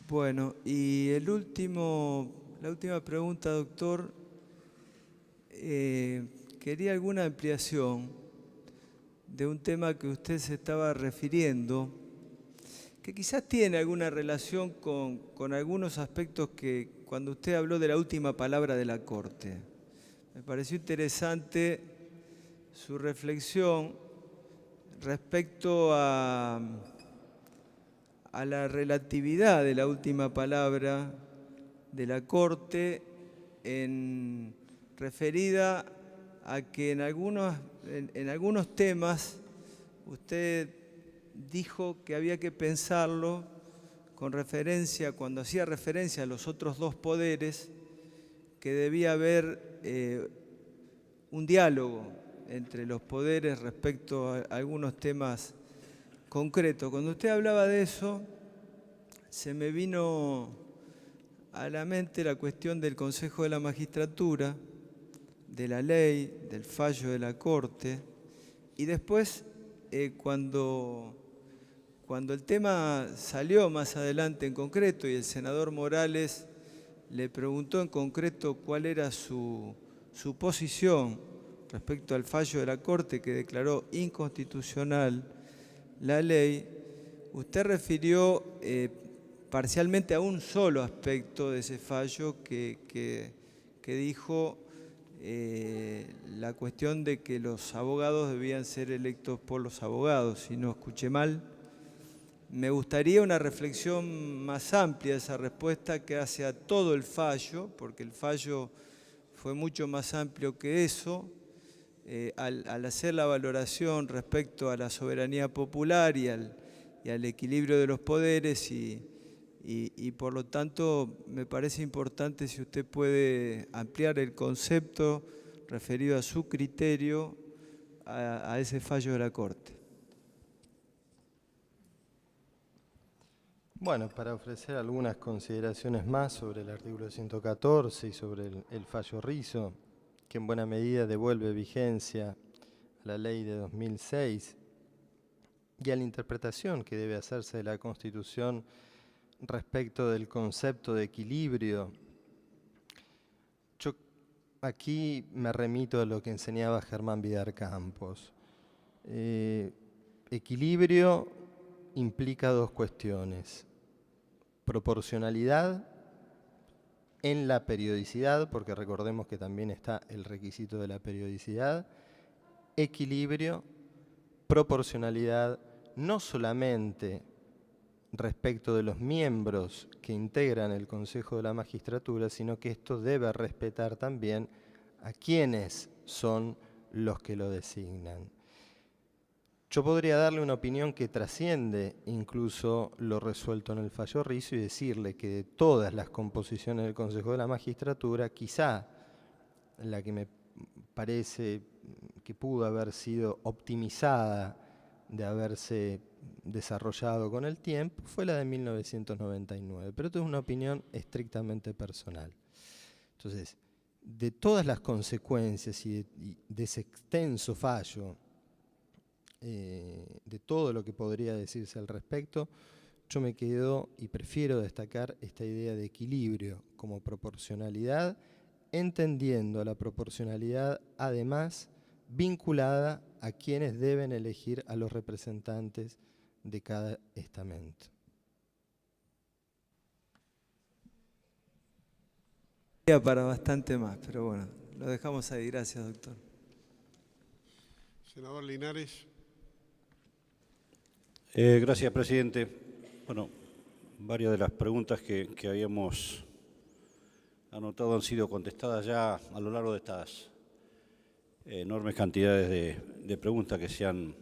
Bueno, y la última pregunta, doctor. Quería alguna ampliación de un tema que usted se estaba refiriendo, que quizás tiene alguna relación con algunos aspectos que cuando usted habló de la última palabra de la Corte. Me pareció interesante su reflexión respecto a la relatividad de la última palabra de la Corte referida a que en algunos temas usted dijo que había que pensarlo cuando hacía referencia a los otros dos poderes, que debía haber un diálogo entre los poderes respecto a algunos temas concretos. Cuando usted hablaba de eso, se me vino a la mente la cuestión del Consejo de la Magistratura, de la ley, del fallo de la Corte, y después cuando el tema salió más adelante en concreto y el senador Morales le preguntó en concreto cuál era su posición respecto al fallo de la Corte que declaró inconstitucional la ley, usted refirió parcialmente a un solo aspecto de ese fallo que dijo la cuestión de que los abogados debían ser electos por los abogados, si no escuché mal. Me gustaría una reflexión más amplia de esa respuesta que hace a todo el fallo, porque el fallo fue mucho más amplio que eso. Al hacer la valoración respecto a la soberanía popular y al equilibrio de los poderes y por lo tanto me parece importante si usted puede ampliar el concepto referido a su criterio a ese fallo de la Corte. Bueno, para ofrecer algunas consideraciones más sobre el artículo 114 y sobre el fallo Rizzo, que en buena medida devuelve vigencia a la ley de 2006 y a la interpretación que debe hacerse de la Constitución respecto del concepto de equilibrio. Yo aquí me remito a lo que enseñaba Germán Vidar Campos. Equilibrio implica dos cuestiones: proporcionalidad en la periodicidad, porque recordemos que también está el requisito de la periodicidad, equilibrio, proporcionalidad, no solamente respecto de los miembros que integran el Consejo de la Magistratura, sino que esto debe respetar también a quienes son los que lo designan. Yo podría darle una opinión que trasciende incluso lo resuelto en el fallo Rizzo y decirle que de todas las composiciones del Consejo de la Magistratura, quizá la que me parece que pudo haber sido optimizada de haberse desarrollado con el tiempo fue la de 1999, pero esto es una opinión estrictamente personal. Entonces, de todas las consecuencias y de ese extenso fallo, de todo lo que podría decirse al respecto, yo me quedo y prefiero destacar esta idea de equilibrio como proporcionalidad entendiendo la proporcionalidad además vinculada a quienes deben elegir a los representantes de cada estamento. Para bastante más, pero bueno, lo dejamos ahí. Gracias, doctor. Senador Linares. Gracias, presidente. Bueno, varias de las preguntas que habíamos anotado han sido contestadas ya a lo largo de estas enormes cantidades de preguntas que se han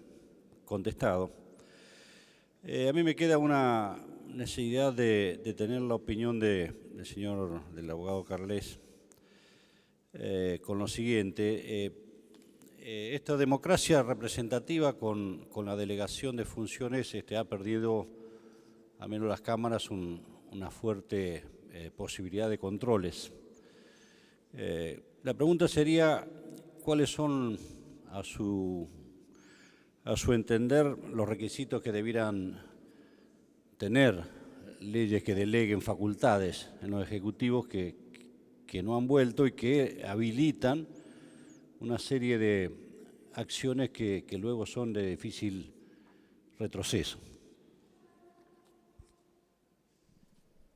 contestado. A mí me queda una necesidad de tener la opinión del abogado Carles con lo siguiente. Esta democracia representativa con la delegación de funciones ha perdido, al menos las cámaras, una fuerte posibilidad de controles. La pregunta sería, ¿cuáles son, a su entender, los requisitos que debieran tener leyes que deleguen facultades en los ejecutivos que no han vuelto y que habilitan una serie de acciones que luego son de difícil retroceso?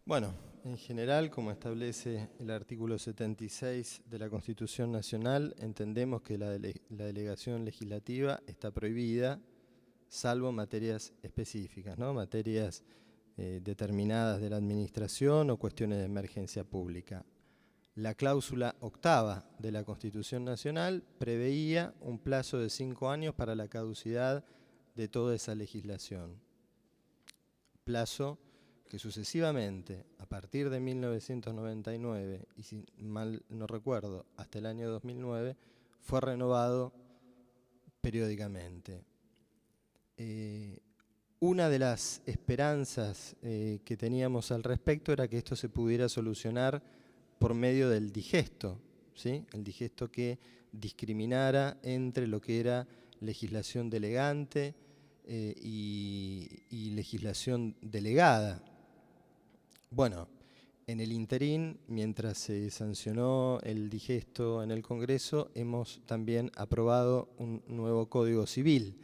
Bueno, en general, como establece el artículo 76 de la Constitución Nacional, entendemos que la delegación legislativa está prohibida, salvo materias específicas, ¿no? Materias determinadas de la administración o cuestiones de emergencia pública. La cláusula octava de la Constitución Nacional preveía un plazo de 5 años para la caducidad de toda esa legislación. Plazo que sucesivamente, a partir de 1999, y si mal no recuerdo, hasta el año 2009, fue renovado periódicamente. Una de las esperanzas que teníamos al respecto era que esto se pudiera solucionar por medio del digesto, ¿sí? El digesto que discriminara entre lo que era legislación delegante y legislación delegada. Bueno, en el interín, mientras se sancionó el digesto en el Congreso, hemos también aprobado un nuevo Código Civil,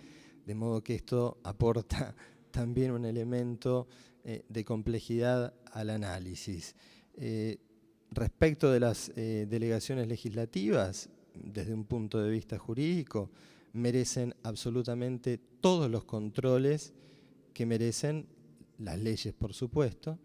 de modo que esto aporta también un elemento de complejidad al análisis. Respecto de las delegaciones legislativas, desde un punto de vista jurídico, merecen absolutamente todos los controles que merecen las leyes, por supuesto.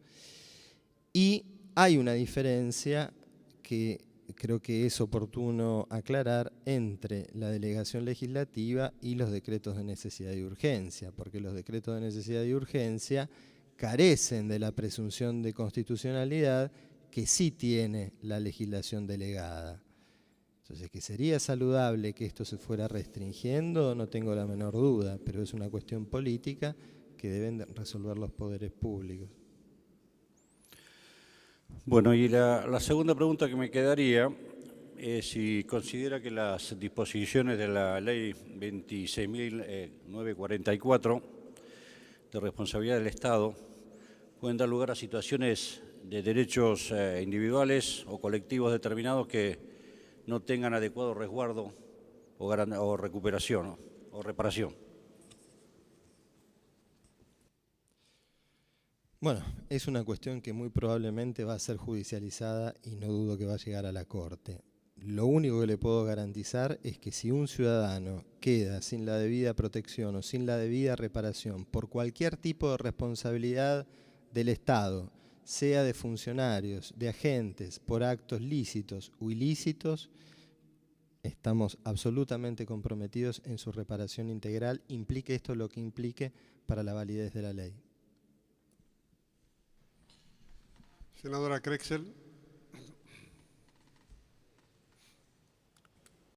Y hay una diferencia que creo que es oportuno aclarar entre la delegación legislativa y los decretos de necesidad y urgencia, porque los decretos de necesidad y urgencia carecen de la presunción de constitucionalidad que sí tiene la legislación delegada. Entonces, que sería saludable que esto se fuera restringiendo, no tengo la menor duda, pero es una cuestión política que deben resolver los poderes públicos. Bueno, y la segunda pregunta que me quedaría es si considera que las disposiciones de la Ley 26.944 de responsabilidad del Estado pueden dar lugar a situaciones de derechos individuales o colectivos determinados que no tengan adecuado resguardo o recuperación o reparación. Bueno, es una cuestión que muy probablemente va a ser judicializada y no dudo que va a llegar a la Corte. Lo único que le puedo garantizar es que si un ciudadano queda sin la debida protección o sin la debida reparación por cualquier tipo de responsabilidad del Estado, sea de funcionarios, de agentes, por actos lícitos o ilícitos, estamos absolutamente comprometidos en su reparación integral, implique esto lo que implique para la validez de la ley. Senadora Krexel.